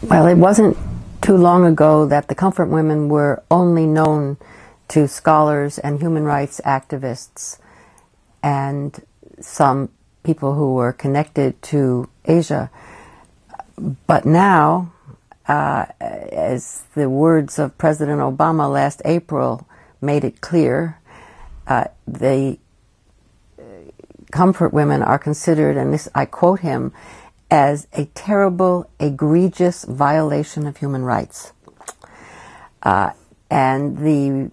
Well, it wasn't too long ago that the comfort women were only known to scholars and human rights activists and some people who were connected to Asia. But now, as the words of President Obama last April made it clear, the comfort women are considered, and this I quote him, as a terrible, egregious violation of human rights. And the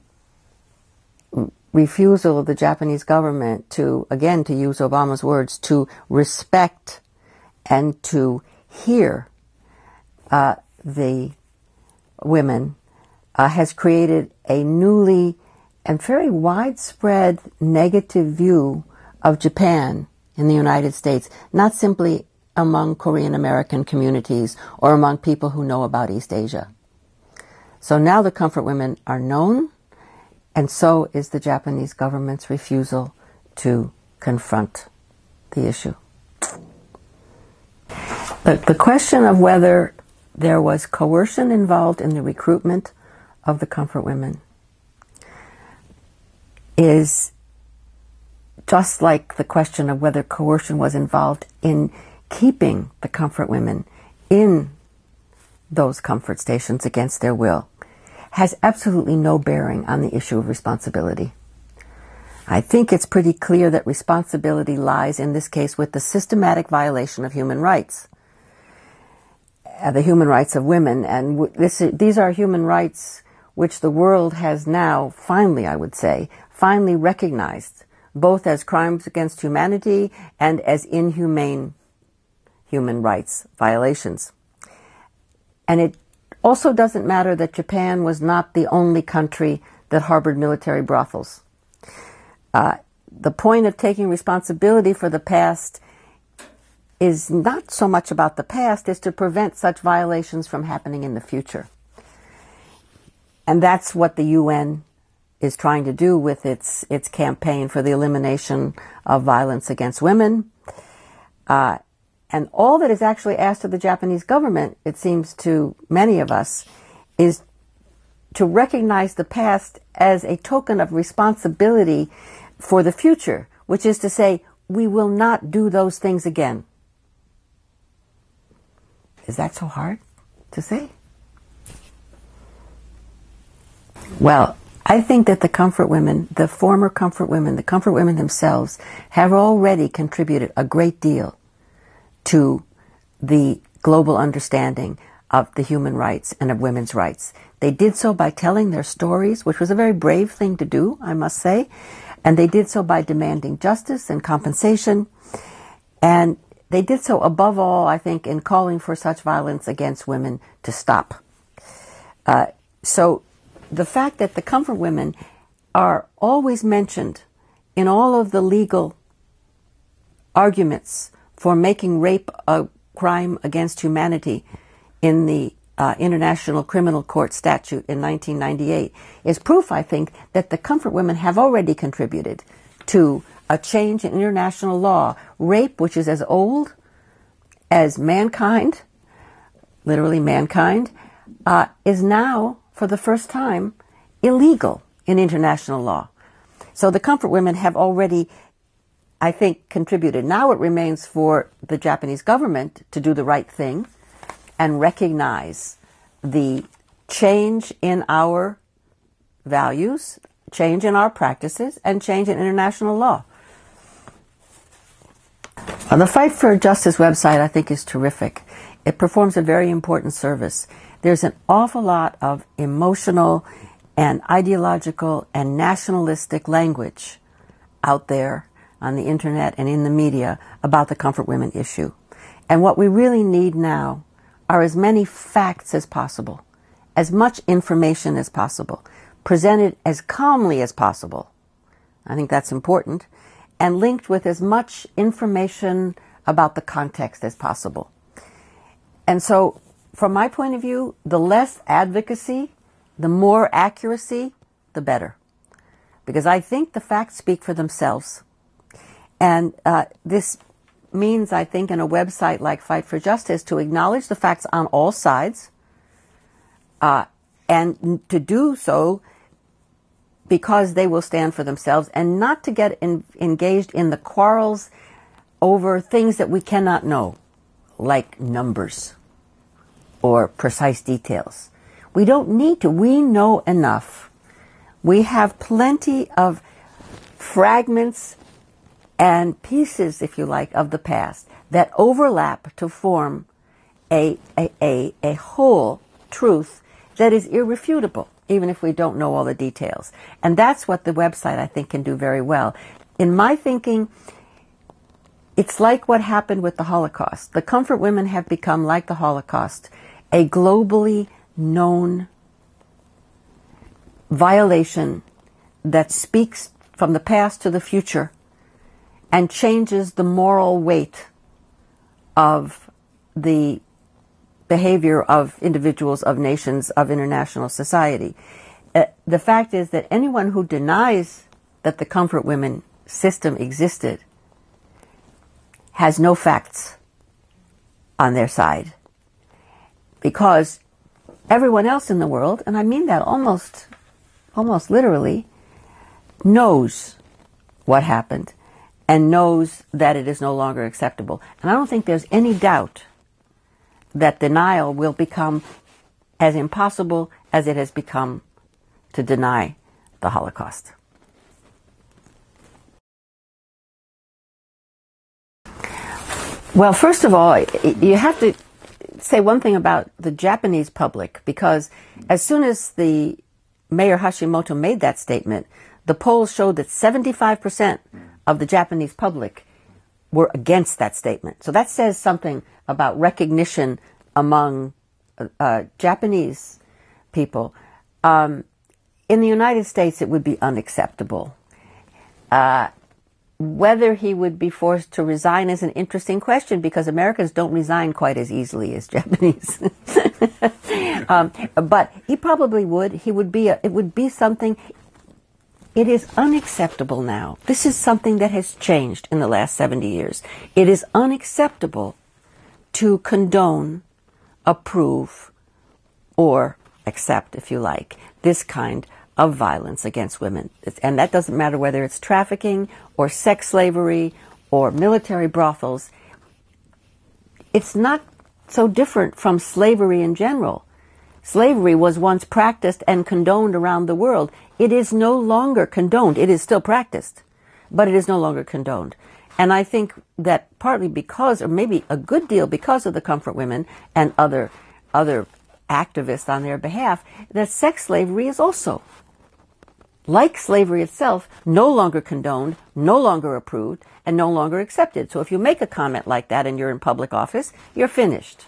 refusal of the Japanese government to, again, to use Obama's words, to respect and to hear the women has created a newly and very widespread negative view of Japan in the United States, not simply among Korean American communities or among people who know about East Asia. So now the comfort women are known, and so is the Japanese government's refusal to confront the issue. The question of whether there was coercion involved in the recruitment of the comfort women is just like the question of whether coercion was involved in keeping the comfort women in those comfort stations against their will, has absolutely no bearing on the issue of responsibility. I think it's pretty clear that responsibility lies in this case with the systematic violation of human rights, the human rights of women, and these are human rights which the world has now finally, I would say, finally recognized, both as crimes against humanity and as inhumane human rights violations. And it also doesn't matter that Japan was not the only country that harbored military brothels. The point of taking responsibility for the past is not so much about the past, is to prevent such violations from happening in the future. And that's what the UN is trying to do with its campaign for the elimination of violence against women. And all that is actually asked of the Japanese government, it seems to many of us, is to recognize the past as a token of responsibility for the future, which is to say, we will not do those things again. Is that so hard to say? Well, I think that the comfort women, the former comfort women, the comfort women themselves, have already contributed a great deal to the global understanding of the human rights and of women's rights. They did so by telling their stories, which was a very brave thing to do, I must say, and they did so by demanding justice and compensation, and they did so above all, I think, in calling for such violence against women to stop. So the fact that the comfort women are always mentioned in all of the legal arguments for making rape a crime against humanity in the International Criminal Court statute in 1998 is proof, I think, that the comfort women have already contributed to a change in international law. Rape, which is as old as mankind, literally mankind, is now, for the first time, illegal in international law. So the comfort women have already, I think, contributed. Now it remains for the Japanese government to do the right thing and recognize the change in our values, change in our practices, and change in international law. The Fight for Justice website, I think, is terrific. It performs a very important service. There's an awful lot of emotional and ideological and nationalistic language out there on the internet and in the media about the comfort women issue. And what we really need now are as many facts as possible, as much information as possible, presented as calmly as possible. I think that's important, and linked with as much information about the context as possible. And so, from my point of view, the less advocacy, the more accuracy, the better. Because I think the facts speak for themselves. And this means, I think, in a website like Fight for Justice to acknowledge the facts on all sides, and to do so because they will stand for themselves, and not to get engaged in the quarrels over things that we cannot know, like numbers or precise details. We don't need to. We know enough. We have plenty of fragments and pieces, if you like, of the past that overlap to form a whole truth that is irrefutable, even if we don't know all the details. And that's what the website, I think, can do very well. In my thinking, it's like what happened with the Holocaust. The Comfort Women have become, like the Holocaust, a globally known violation that speaks from the past to the future and changes the moral weight of the behavior of individuals, of nations, of international society. The fact is that anyone who denies that the Comfort Women system existed has no facts on their side, because everyone else in the world, and I mean that almost literally, knows what happened and knows that it is no longer acceptable. And I don't think there's any doubt that denial will become as impossible as it has become to deny the Holocaust. Well, first of all, you have to say one thing about the Japanese public, because as soon as the Mayor Hashimoto made that statement, the polls showed that 75% of the Japanese public were against that statement. So that says something about recognition among Japanese people. In the United States, it would be unacceptable. Whether he would be forced to resign is an interesting question, because Americans don't resign quite as easily as Japanese. But he probably would. It would be something. It is unacceptable now. This is something that has changed in the last 70 years. It is unacceptable to condone, approve, or accept, if you like, this kind of violence against women. And that doesn't matter whether it's trafficking or sex slavery or military brothels. It's not so different from slavery in general. Slavery was once practiced and condoned around the world. It is no longer condoned. It is still practiced, but it is no longer condoned. And I think that partly because, or maybe a good deal because of the Comfort Women and other activists on their behalf, that sex slavery is also, like slavery itself, no longer condoned, no longer approved, and no longer accepted. So if you make a comment like that and you're in public office, you're finished.